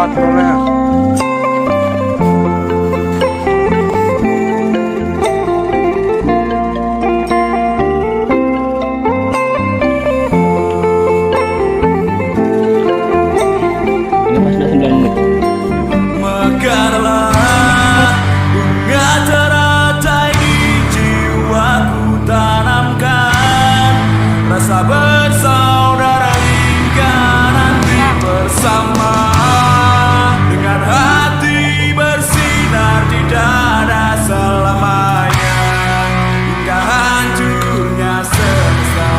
kuat Flores. Mekarlah bunga teratai di jiwaku, tanamkan rasa bersaudara hingga nanti bersama, dengan hati bersinar di dada selamanya hingga hancurnya semesta.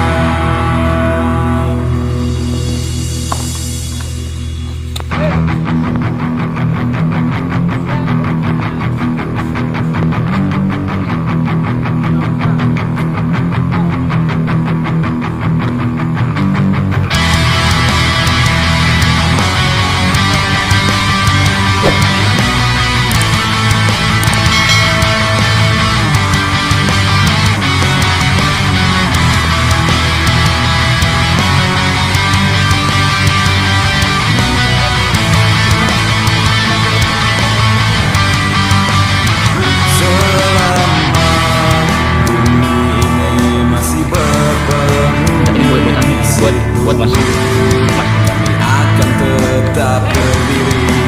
buat mas. Kami akan tetap berdiri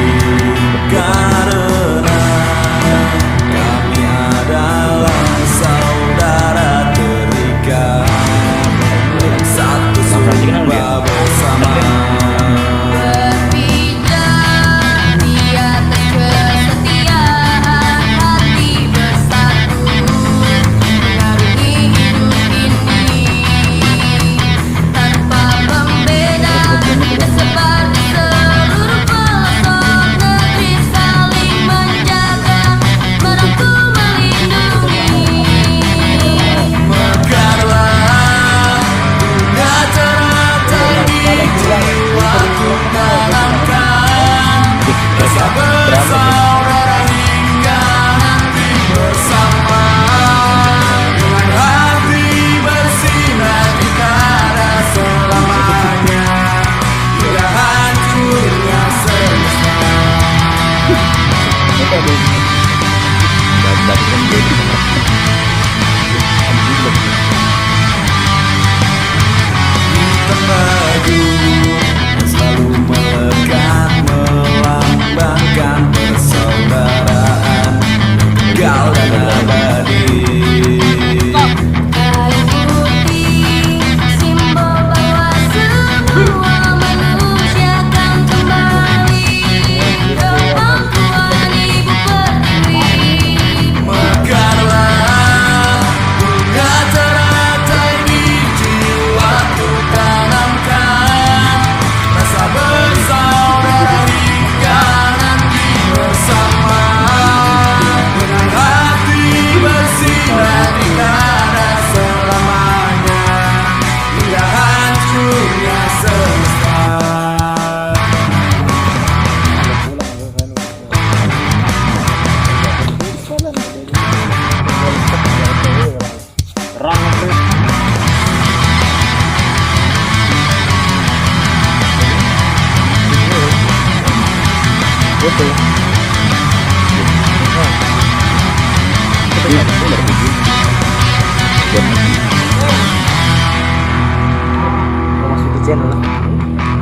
karena kami adalah saudara terikat satu surga bersama. Berpijak di atas kesetiaan, hati bersatu mengarungi hidup ini tanpa membeda dan seperti seluruh pelosok negeri saling menjaga, merangkul melindungi. Mekarlah bunga teratai di jiwaku, tanamkan rasa bersaudara hingga nanti bersama, dengan hati bersinar di dada selamanya hingga hancurnya semesta. Hitam baju yang selalu melekat melambangkan persaudaraan kau dan abadi. Kain putih simbol bahwa semua manusia akan kembali ke pangkuan ibu pertiwi. Mekarlah bunga teratai di jiwaku, tanamkan rasa bersaudara hingga nanti bersama, dengan hati bersinar di dada selamanya hingga hancurnya semesta.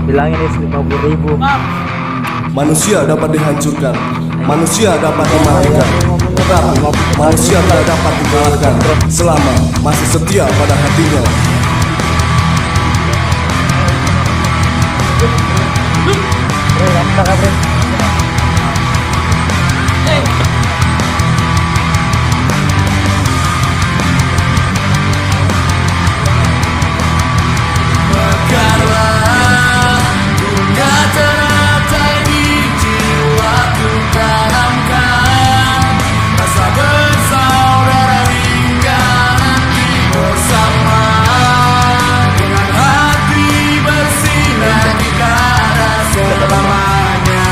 Bilangin ini 50.000. Manusia dapat dihancurkan, manusia dapat dimatikan, tetapi manusia tak dapat dikalahkan selama masih setia pada hatinya. Mekarlah bunga teratai di jiwaku, tanamkan rasa bersaudara hingga nanti bersama, dengan hati bersinar di dada selamanya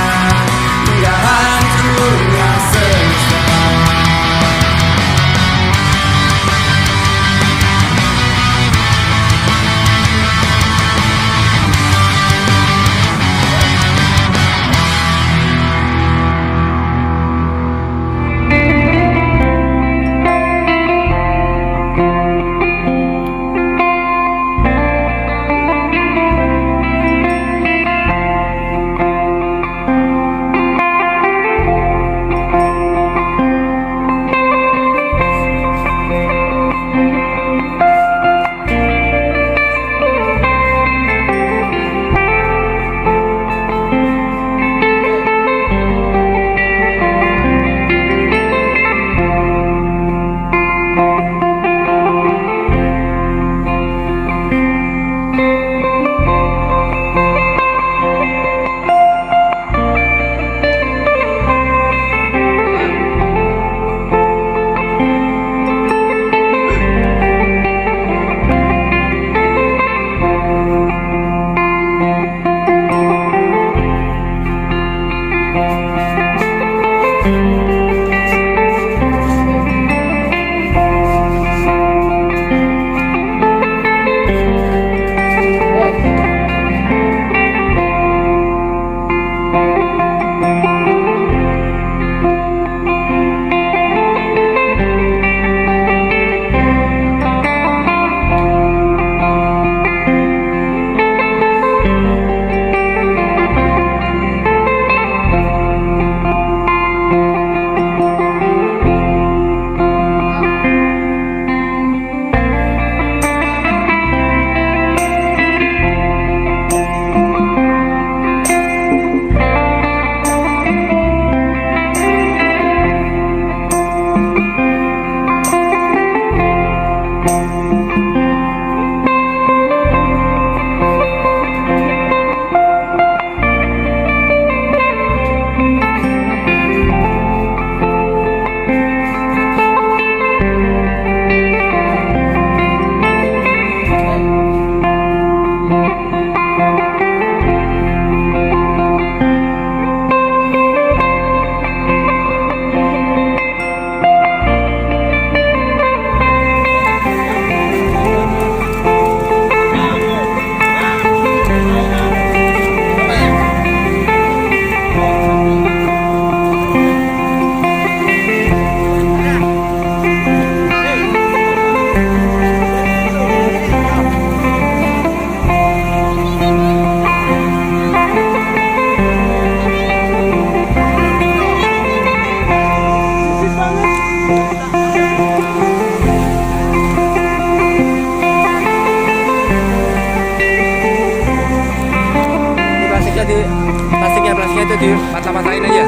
dipatah-patahin aja,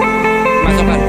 masukkan.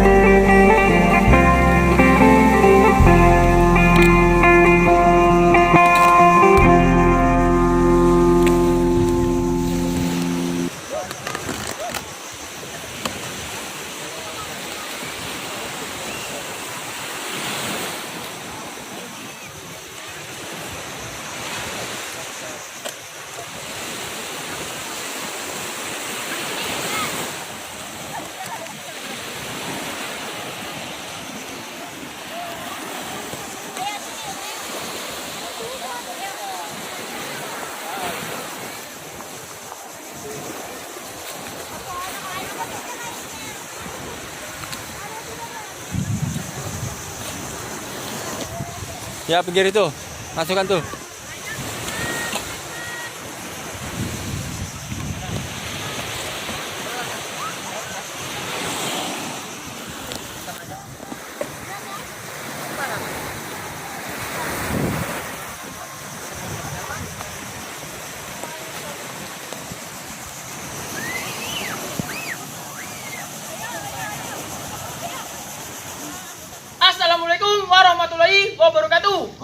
Ya, pinggir itu, masukkan tuh. Assalamualaikum warahmatullahi wabarakatuh.